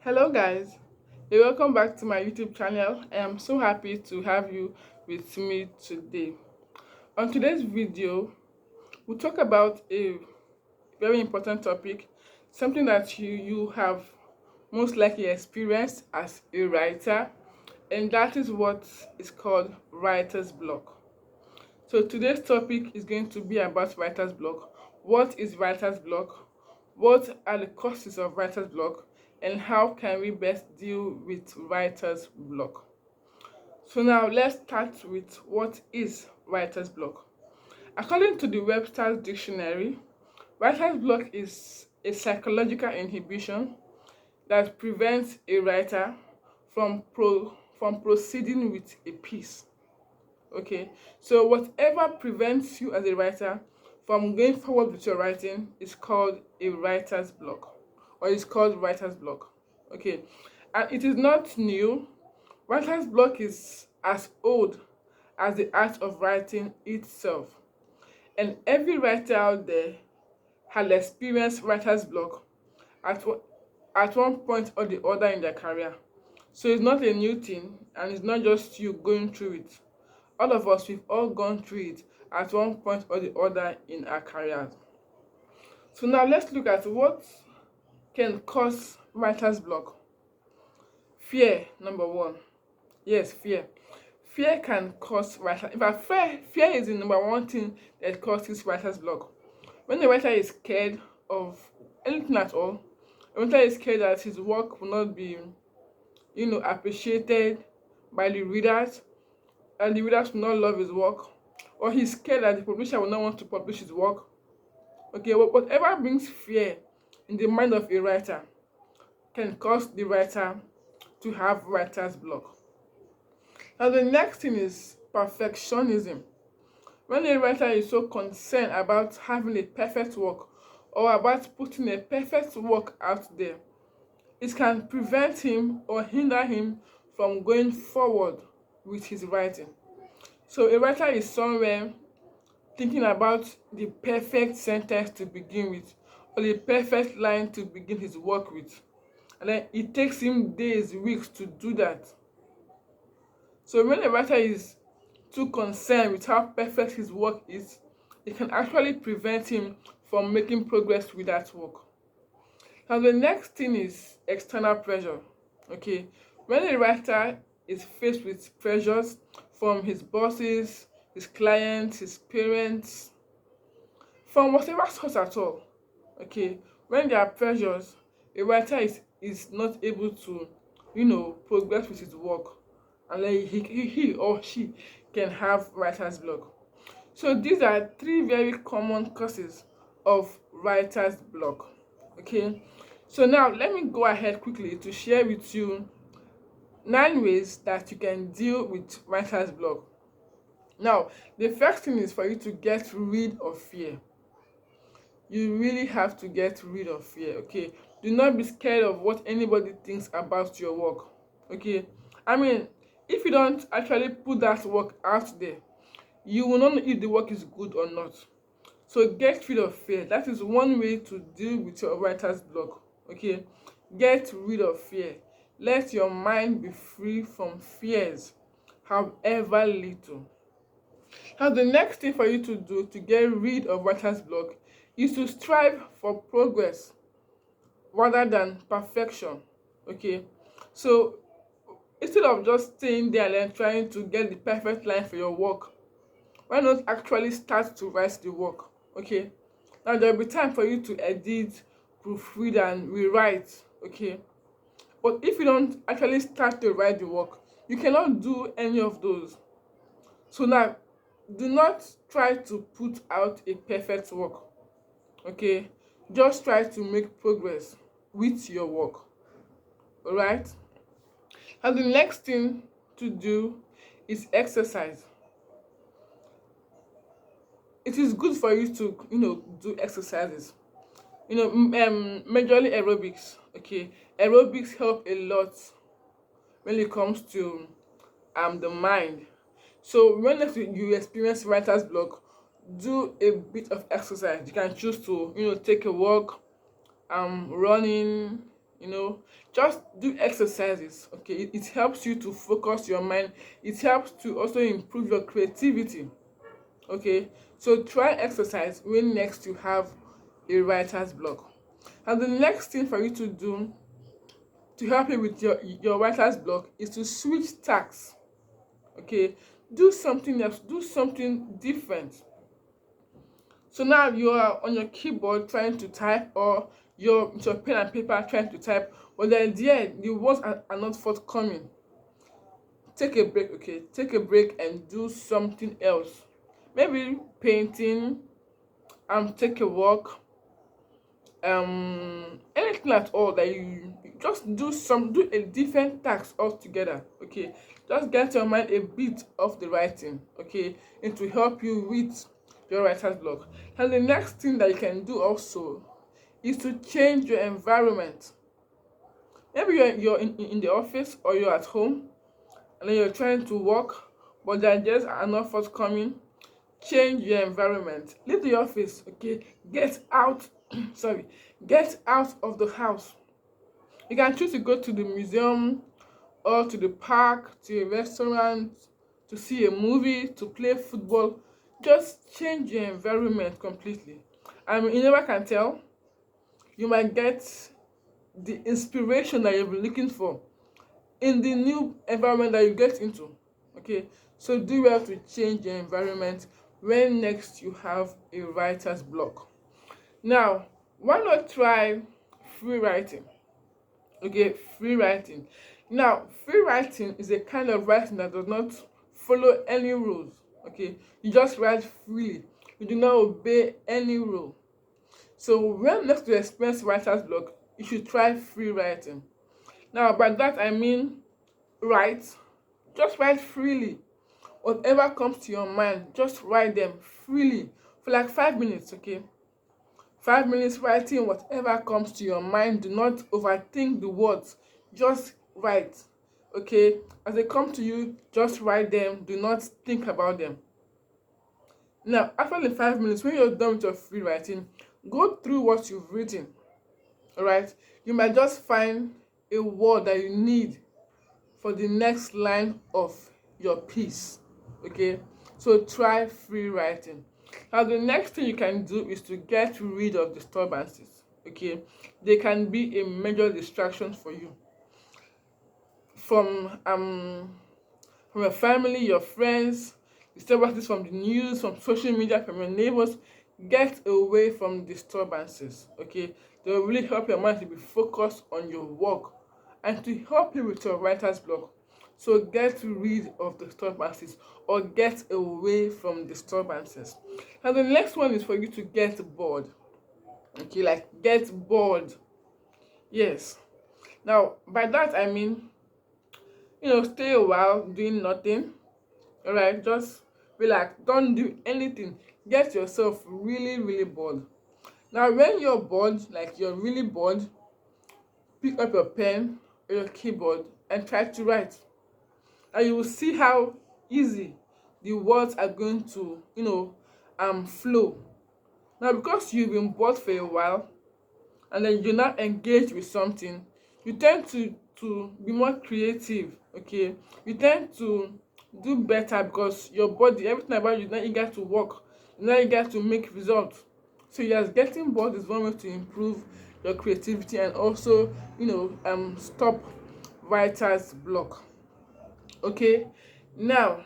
Hello guys, welcome back to my YouTube channel. I am so happy to have you with me today. On today's video, we'll talk about a very important topic, something that you have most likely experienced as a writer, and that is what is called writer's block. So today's topic is going to be about writer's block. What is writer's block? What are the causes of writer's block? And how can we best deal with writer's block? So now let's start with what is writer's block. According to the Webster's dictionary, writer's block is a psychological inhibition that prevents a writer from proceeding with a piece. Okay, so whatever prevents you as a writer from going forward with your writing is called a writer's block, or is called writer's block. Okay, and it is not new. Writer's block is as old as the art of writing itself, and every writer out there has experienced writer's block at at one point or the other in their career. So it's not a new thing, and it's not just you going through it. All of us, we've all gone through it at one point or the other in our careers. So now let's look at what can cause writer's block. Fear, number one. Yes, fear. Fear can cause writer. In fact, fear is the number one thing that causes writer's block. When the writer is scared of anything at all, the writer is scared that his work will not be, appreciated by the readers, and the readers will not love his work, or he's scared that the publisher will not want to publish his work. Okay, whatever brings fear in the mind of a writer can cause the writer to have writer's block. Now, the next thing is perfectionism. When a writer is so concerned about having a perfect work or about putting a perfect work out there, it can prevent him or hinder him from going forward with his writing. So a writer is somewhere thinking about the perfect sentence to begin with, or the perfect line to begin his work with, and then it takes him days, weeks to do that. So when a writer is too concerned with how perfect his work is, it can actually prevent him from making progress with that work. Now the next thing is external pressure. Okay, when a writer is faced with pressures from his bosses, his clients, his parents, from whatever source at all, okay, when there are pressures, a writer is not able to, progress with his work, and then he or she can have writer's block. So these are three very common causes of writer's block. Okay, so now let me go ahead quickly to share with you 9 ways that you can deal with writer's block. Now, the first thing is for you to get rid of fear. You really have to get rid of fear. Okay, do not be scared of what anybody thinks about your work. Okay, I mean, if you don't actually put that work out there, you will not know if the work is good or not. So get rid of fear. That is one way to deal with your writer's block. Okay, get rid of fear. Let your mind be free from fears, however little. Now the next thing for you to do to get rid of writer's block is to strive for progress rather than perfection. Okay, so instead of just staying there and then trying to get the perfect line for your work, why not actually start to write the work? Okay, now there will be time for you to edit, proofread, and rewrite. Okay, but if you don't actually start to write the work, you cannot do any of those. So now, do not try to put out a perfect work. Okay, just try to make progress with your work. All right, and the next thing to do is exercise. It is good for you to do exercises, majorly aerobics. Okay, aerobics help a lot when it comes to the mind. So when you experience writer's block, do a bit of exercise. You can choose to take a walk, running, you know. Just do exercises, okay. It helps you to focus your mind. It helps to also improve your creativity, okay. So try exercise when next you have a writer's block. And the next thing for you to do to help you with your writer's block is to switch tasks, okay. Do something else, do something different. So now you are on your keyboard trying to type, or you're with your pen and paper trying to type, but the idea, the words are not forthcoming. Take a break, okay. Take a break and do something else. Maybe painting, take a walk, anything at all that you just do a different task altogether, okay. Just get your mind a bit off the writing, okay, and to help you with your writer's block. And the next thing that you can do also is to change your environment. Maybe you're in the office, or you're at home, and then you're trying to work, but the ideas are not forthcoming. Change your environment. Leave the office, okay. Get out sorry, get out of the house. You can choose to go to the museum, or to the park, to a restaurant, to see a movie, to play football. Just change your environment completely. You never can tell, you might get the inspiration that you've been looking for in the new environment that you get into, okay. So do well to change your environment when next you have a writer's block. Now, why not try free writing? Okay, free writing. Now, free writing is a kind of writing that does not follow any rules, okay. You just write freely, you do not obey any rule. So when next to experience writer's block, you should try free writing. Now, by that I mean, write, just write freely. Whatever comes to your mind, just write them freely for like 5 minutes, okay. 5 minutes writing whatever comes to your mind. Do not overthink the words, just write, okay. As they come to you, just write them, do not think about them. Now, after the 5 minutes, when you're done with your free writing, go through what you've written, all right. You might just find a word that you need for the next line of your piece, okay. So try free writing. Now the next thing you can do is to get rid of disturbances, okay. They can be a major distraction for you, from your family, your friends, disturbances from the news, from social media, from your neighbors. Get away from disturbances, okay. They will really help your mind to be focused on your work and to help you with your writer's block. So get rid of disturbances, or get away from disturbances. And the next one is for you to get bored, okay. Like, get bored, yes. Now by that I mean, stay a while doing nothing, all right. Just relax, don't do anything, get yourself really really bored. Now when you're bored, like you're really bored, pick up your pen or your keyboard and try to write, and you will see how easy the words are going to flow. Now because you've been bored for a while, and then you're not engaged with something, you tend to be more creative, okay. You tend to do better because your body, everything about you is not eager to work, you're not eager to make results. So yes, getting bored is one way to improve your creativity and also stop writer's block, okay. Now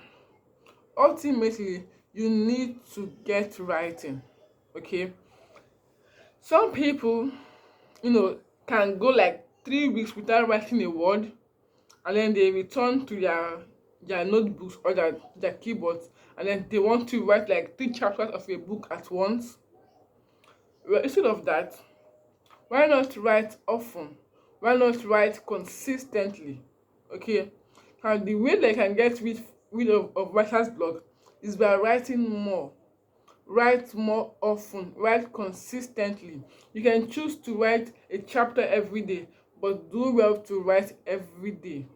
ultimately you need to get writing, okay. Some people can go like 3 weeks without writing a word, and then they return to their notebooks or their keyboards, and then they want to write like 3 chapters of a book at once. Well, instead of that, why not write often? Why not write consistently, okay. And the way they can get rid of writer's block is by writing more. Write more often, write consistently. You can choose to write a chapter every day, but do well to write every day.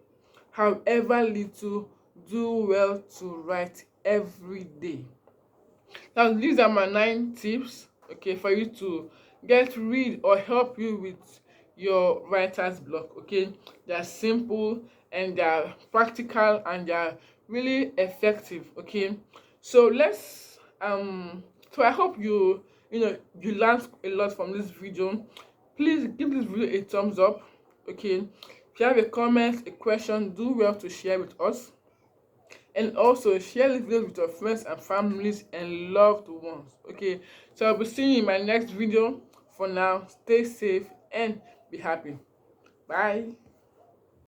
However little, do well to write every day. Now these are my 9 tips, okay, for you to get rid or help you with your writer's block. Okay, they are simple and they are practical and they are really effective. Okay, so I hope you learned a lot from this video. Please give this video a thumbs up. Okay, if you have a comment, a question, do well to share with us, and also share this video with your friends and families and loved ones. Okay, so I'll be seeing you in my next video. For now, stay safe and be happy. Bye.